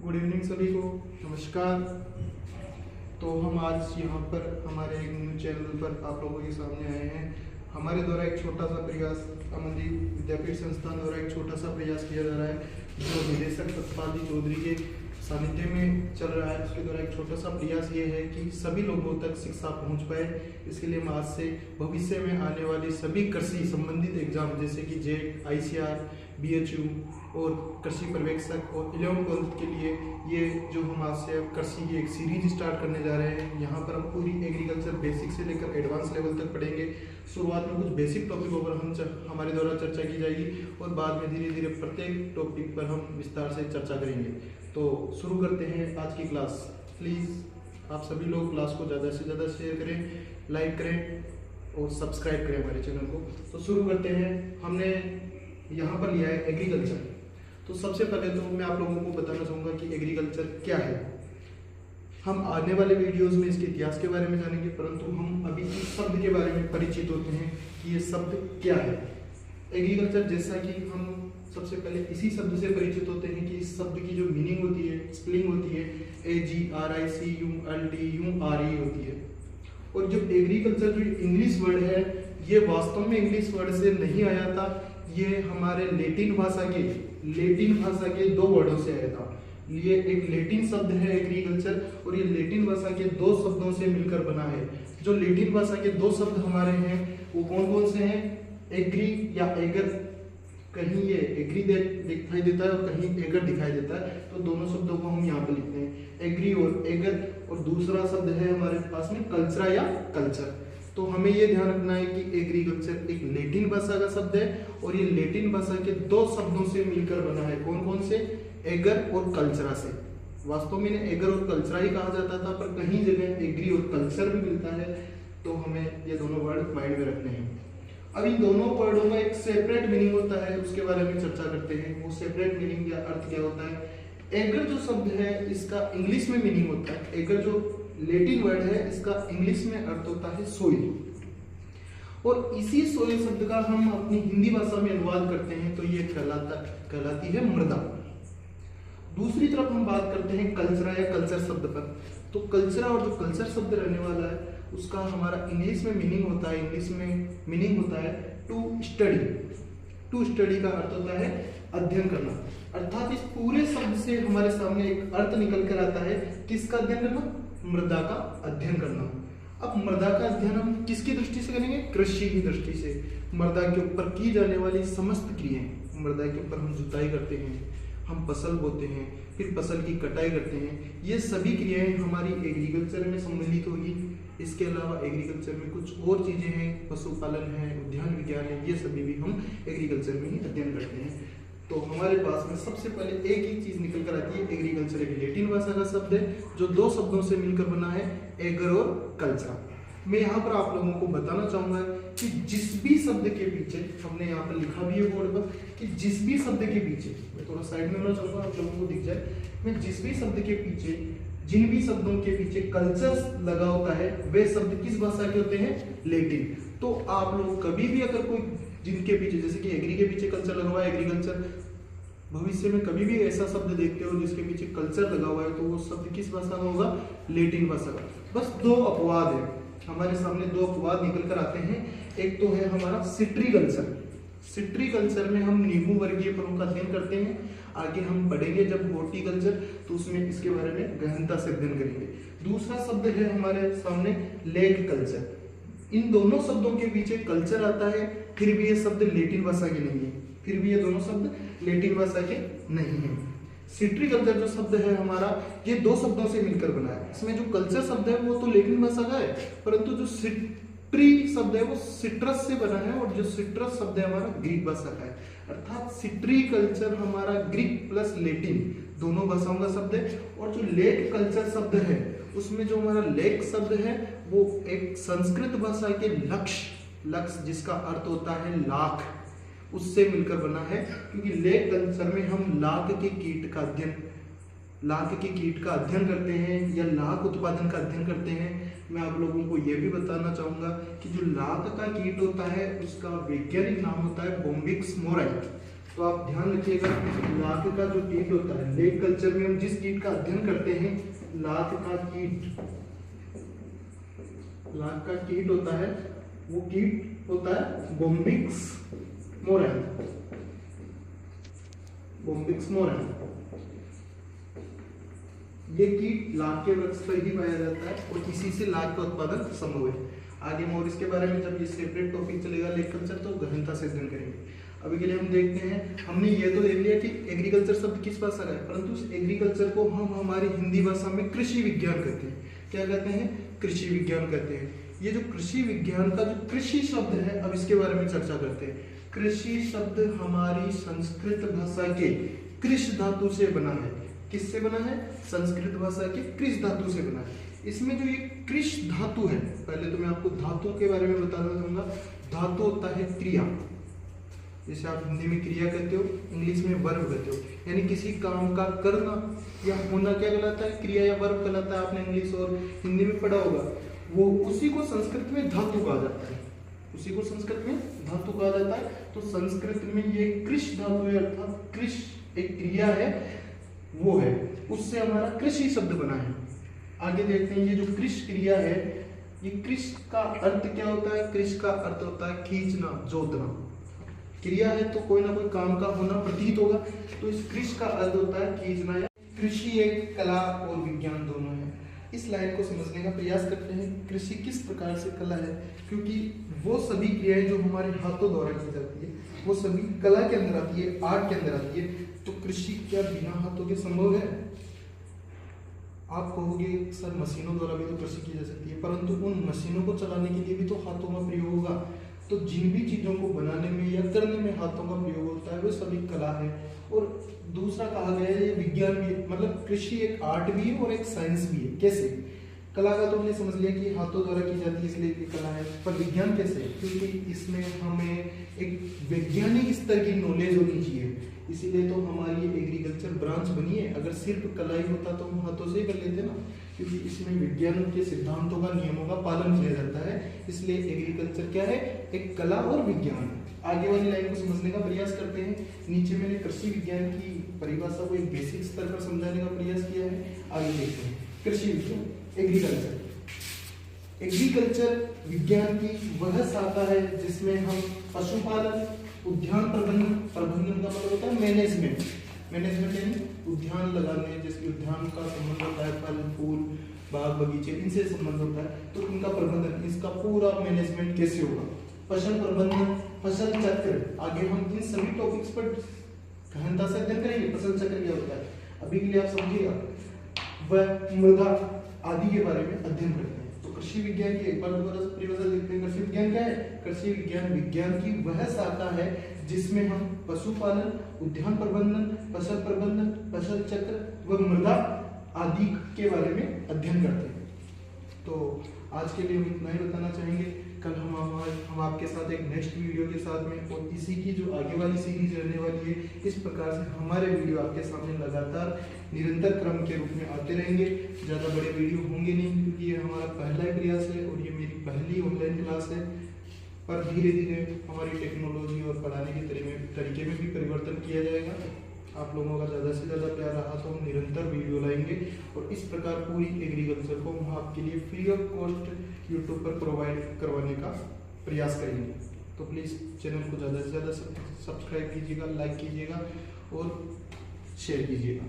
Good evening सभी को, नमस्कार। तो हम आज यहाँ पर हमारे एक न्यू चैनल पर आप लोगों के सामने आए हैं। हमारे द्वारा एक छोटा सा प्रयास, अमनदीप विद्यापीठ संस्थान द्वारा एक छोटा सा प्रयास किया जा रहा है, जो निदेशक सतपाल जी चौधरी के सानिध्य में चल रहा है। उसके द्वारा एक छोटा सा प्रयास ये है कि सभी लोगों तक शिक्षा पहुंच पाए। इसके लिए हम आज से भविष्य में आने वाली सभी कृषि संबंधित एग्जाम जैसे कि जेट, ICR, BHU और कृषि पर्यवेक्षक और 11th के लिए ये जो हम आज से कृषि की एक सीरीज स्टार्ट करने जा रहे हैं। यहाँ पर हम पूरी एग्रीकल्चर बेसिक से लेकर एडवांस लेवल तक पढ़ेंगे। शुरुआत में कुछ बेसिक टॉपिकों पर हमारे द्वारा चर्चा की जाएगी और बाद में धीरे धीरे प्रत्येक टॉपिक पर हम विस्तार से चर्चा करेंगे। तो शुरू करते हैं आज की क्लास। प्लीज़ आप सभी लोग क्लास को ज़्यादा से ज़्यादा शेयर करें, लाइक करें और सब्सक्राइब करें हमारे चैनल को। तो शुरू करते हैं। हमने यहाँ पर लिया है एग्रीकल्चर। तो सबसे पहले तो मैं आप लोगों को बताना चाहूँगा कि एग्रीकल्चर क्या है। हम आने वाले वीडियोस में इसके इतिहास के बारे में जानेंगे, परंतु हम अभी इस शब्द के बारे में परिचित होते हैं कि ये शब्द क्या है। एग्रीकल्चर, जैसा कि हम सबसे पहले इसी शब्द से परिचित होते हैं कि इस शब्द की जो मीनिंग होती है, स्पेलिंग होती है AGRICULTURE होती है। और जो एग्रीकल्चर जो इंग्लिश वर्ड है, ये वास्तव में इंग्लिश वर्ड से नहीं आया था। ये हमारे लेटिन भाषा के 2 वर्डों से आया था। ये एक लेटिन शब्द है एग्रीकल्चर, और ये लेटिन भाषा के 2 शब्दों से मिलकर बना है। जो लेटिन भाषा के 2 शब्द हमारे हैं वो कौन कौन से हैं? एग्री या एगर। कहीं ये एग्री दिखाई देता है और कहीं एगर दिखाई देता है, तो दोनों शब्दों को हम यहाँ पे लिखते हैं, एग्री और एगर। और दूसरा शब्द है हमारे पास में कल्चरा या कल्चर। तो हमें ये ध्यान रखना है कि एग्रीकल्चर एक लेटिन भाषा का शब्द है और ये लेटिन भाषा के 2 शब्दों से मिलकर बना है। कौन कौन से? एगर और कल्चरा से। वास्तव में एगर और कल्चरा ही कहा जाता था, पर कहीं जगह एग्री और कल्चर भी मिलता है। तो हमें ये दोनों वर्ड माइंड में रखने हैं। अब इन दोनों वर्डों में एक सेपरेट मीनिंग होता है, उसके बारे में चर्चा करते हैं। वो सेपरेट मीनिंग या अर्थ क्या होता है? एगर जो शब्द है इसका इंग्लिश में मीनिंग होता है, एगर जो लेटिन वर्ड है इसका इंग्लिश में अर्थ होता है सोइल। और इसी सोइल शब्द का हम अपनी हिंदी भाषा में अनुवाद करते हैं तो ये कहलाती है मृदा। दूसरी तरफ हम बात करते हैं कल्चरा या कल्चर शब्द पर। तो कल्चरा और जो कल्चर शब्द रहने वाला है उसका हमारा इंग्लिश में मीनिंग होता है, टू स्टडी। टू स्टडी का अर्थ होता है अध्ययन करना। अर्थात इस पूरे शब्द से हमारे सामने एक अर्थ निकल कर आता है, किसका अध्ययन करना? मृदा का अध्ययन करना। अब मृदा का अध्ययन हम किसकी दृष्टि से करेंगे? कृषि की दृष्टि से। मृदा के ऊपर की जाने वाली समस्त क्रियाएं, मृदा के ऊपर हम जुताई करते हैं, हम फसल बोते हैं, फिर फसल की कटाई करते हैं, ये सभी क्रियाएं हमारी एग्रीकल्चर में सम्मिलित होगी। इसके अलावा एग्रीकल्चर में कुछ और चीजें हैं, पशुपालन है, उद्यान विज्ञान है, ये सभी भी हम एग्रीकल्चर में ही अध्ययन करते हैं। तो हमारे पास में सबसे पहले एक ही चीज निकल कर आती है। एग्रीकल्चर एक लेटिन भाषा का शब्द है जो 2 शब्दों से मिलकर बना है, एगर और कल्चर। मैं यहाँ पर आप लोगों को बताना चाहूंगा कि जिस भी शब्द के पीछे, हमने यहाँ पर लिखा भी है बोर्ड पर कि जिस भी शब्द के पीछे, मैं थोड़ा साइड में होना चाहूंगा आप लोगों को दिख जाए, मैं जिस भी शब्द के पीछे, जिन भी शब्दों के पीछे कल्चर लगा होता है वे शब्द किस भाषा के होते हैं? लेटिन। तो आप लोग कभी भी अगर कोई जिनके पीछे, जैसे कि एग्री के पीछे कल्चर लगा हुआ है एग्रीकल्चर, भविष्य में कभी भी ऐसा शब्द देखते हो जिसके पीछे कल्चर लगा हुआ है तो वो शब्द किस भाषा का होगा? लेटिन भाषा का। बस 2 अपवाद है हमारे सामने, 2 अपवाद निकल कर आते हैं। एक तो है हमारा सिट्रीकल्चर। सिट्रीकल्चर में हम नींबू वर्गीय फलों का अध्ययन करते हैं। आगे हम पढ़ेंगे जब हॉर्टिकल्चर, तो उसमें इसके बारे में गहनता से अध्ययन करेंगे। दूसरा शब्द है हमारे सामने लेग कल्चर। इन दोनों शब्दों के पीछे कल्चर आता है, फिर भी ये शब्द लेटिन भाषा के नहीं है, फिर भी ये दोनों शब्द लेटिन भाषा के नहीं है। सिट्रीकल्चर जो शब्द है हमारा, ये 2 शब्दों से मिलकर बना है। इसमें जो कल्चर शब्द है वो तो लेटिन भाषा का है, परंतु जो सिट्री शब्द है वो सिट्रस से बना है, और जो सिट्रस शब्द है हमारा ग्रीक भाषा का है। अर्थात सिट्रीकल्चर हमारा ग्रीक प्लस लेटिन दोनों भाषाओं का शब्द है। और जो लेग कल्चर शब्द है उसमें जो हमारा लेग शब्द है वो एक संस्कृत भाषा के लक्ष्य जिसका अर्थ होता है लाख, उससे मिलकर बना है। क्योंकि लेग कल्चर में हम लाख के कीट का अध्ययन करते हैं या लाख उत्पादन का अध्ययन करते हैं। मैं आप लोगों को यह भी बताना चाहूंगा कि जो लाख का कीट होता है उसका वैज्ञानिक नाम होता है बोम्बिक्स मोराई। तो आप ध्यान रखिएगा, लाख का जो कीट होता है, लेग कल्चर में हम जिस कीट का अध्ययन करते हैं, लाख का कीट होता है, वो कीट होता है बोम्बिक्स मोरैन। ये कीट लाख के वृक्ष पर ही पाया जाता है और इसी से लाख का उत्पादन संभव है। आगे हम और इसके बारे में जब ये सेपरेट टॉपिक चलेगा लेग कल्चर, तो गहनता से अध्ययन करेंगे। अभी के लिए हम देखते हैं, हमने ये तो देख लिया कि एग्रीकल्चर शब्द किस भाषा का है, परंतु उस एग्रीकल्चर को हम हमारी हिंदी भाषा में कृषि विज्ञान कहते हैं। क्या कहते हैं? कृषि विज्ञान कहते हैं। ये जो कृषि विज्ञान का जो कृषि शब्द है, अब इसके बारे में चर्चा करते हैं। कृषि शब्द हमारी संस्कृत भाषा के कृष धातु से बना है। किससे बना है? संस्कृत भाषा के कृष धातु से बना है। इसमें जो ये कृष धातु है, पहले तो मैं आपको धातु के बारे में बताना चाहूंगा। धातु होता है क्रिया, जैसे आप हिंदी में क्रिया कहते हो, इंग्लिश में वर्ब कहते हो, यानी किसी काम का करना या होना क्या कहलाता है? क्रिया या वर्ब कहलाता है। आपने इंग्लिश और हिंदी में पढ़ा होगा। वो उसी को संस्कृत में धातु कहा जाता है, उसी को संस्कृत में धातु कहा जाता है। तो संस्कृत में ये कृष धातु है, अर्थात कृष एक क्रिया है, वो है, उससे हमारा कृषि शब्द बना है। आगे देखते हैं, ये जो कृष क्रिया है, ये कृष का अर्थ क्या होता है? कृष का अर्थ होता है खींचना, जोतना। क्रिया है तो कोई ना कोई काम का होना प्रतीत होगा, तो इस कृष का अर्थ होता है खींचना। या कृषि एक कला और विज्ञान दोनों है। इस लाइन को समझने का प्रयास करते हैं, कृषि किस प्रकार से कला है, क्योंकि वो सभी क्रियाएं जो हमारे हाथों द्वारा की जाती है, वो सभी कला के अंदर आती है, आर्ट के अंदर आती है। तो कृषि क्या बिना हाथों के संभव है? आप कहोगे सर मशीनों द्वारा भी तो कृषि की जा सकती है, परंतु उन मशीनों को चलाने के लिए भी तो हाथों का प्रयोग होगा। तो जिन भी चीजों को बनाने में या करने में हाथों का प्रयोग होता है, वो सभी कला है। और दूसरा कहा गया है ये विज्ञान भी है, मतलब कृषि एक आर्ट भी है और एक साइंस भी है। कैसे? कला का तो हमने समझ लिया कि हाथों द्वारा की जाती है, इसलिए ये कला है। पर विज्ञान कैसे? क्योंकि इसमें हमें एक वैज्ञानिक स्तर की नॉलेज होनी चाहिए, इसीलिए तो हमारी एग्रीकल्चर ब्रांच बनी है। अगर सिर्फ कला ही होता तो हम हाथों से ही कर लेते ना, क्योंकि इसमें विज्ञान के सिद्धांतों का, नियमों का पालन किया जाता है। इसलिए एग्रीकल्चर क्या है? एक कला और विज्ञान। आगे वाली लाइन को समझने का प्रयास करते हैं। नीचे मैंने कृषि विज्ञान की परिभाषा को एक बेसिक स्तर पर समझाने का प्रयास किया है। आगे देखते हैं कृषि विज्ञान, एग्रीकल्चर विज्ञान की वह शाखा है जिसमें हम पशुपालन, उद्यान प्रबंधन का मतलब होता है मैनेजमेंट यानी उद्यान लगाने, जैसे उद्यान का संबंध होता है फल फूल बाग बगीचे, इनसे संबंध होता है। तो इनका प्रबंधन, इसका पूरा मैनेजमेंट कैसे होगा? फसल प्रबंधन, फसल चक्र, आगे हम इन सभी टॉपिक्स पर गहनता से अध्ययन करेंगे। फसल चक्र क्या होता है अभी के लिए आप समझिएगा, वह मृदा आदि के बारे में अध्ययन करते हैं। तो कृषि विज्ञान की एक बार दोबारा परिभाषा देखते हैं। कृषि विज्ञान क्या है? कृषि विज्ञान की वह शाखा है जिसमें हम पशुपालन, उद्यान प्रबंधन, फसल चक्र व मृदा आदि के बारे में अध्ययन करते हैं। तो आज के लिए हम इतना ही बताना चाहेंगे। कल हम आपके साथ एक नेक्स्ट वीडियो के साथ में, और इसी की जो आगे वाली सीरीज रहने वाली है, इस प्रकार से हमारे वीडियो आपके सामने लगातार निरंतर क्रम के रूप में आते रहेंगे। ज़्यादा बड़े वीडियो होंगे नहीं, क्योंकि ये हमारा पहला प्रयास है और ये मेरी पहली ऑनलाइन क्लास है। पर धीरे धीरे हमारी टेक्नोलॉजी और पढ़ाने के तरीके में भी परिवर्तन किया जाएगा। आप लोगों का ज़्यादा से ज़्यादा प्यार रहा तो हम निरंतर वीडियो लाएंगे, और इस प्रकार पूरी एग्रीकल्चर को हम आपके लिए फ्री ऑफ कॉस्ट यूट्यूब पर प्रोवाइड करवाने का प्रयास करेंगे। तो प्लीज़ चैनल को ज़्यादा से ज़्यादा सब्सक्राइब कीजिएगा, लाइक कीजिएगा और शेयर कीजिएगा।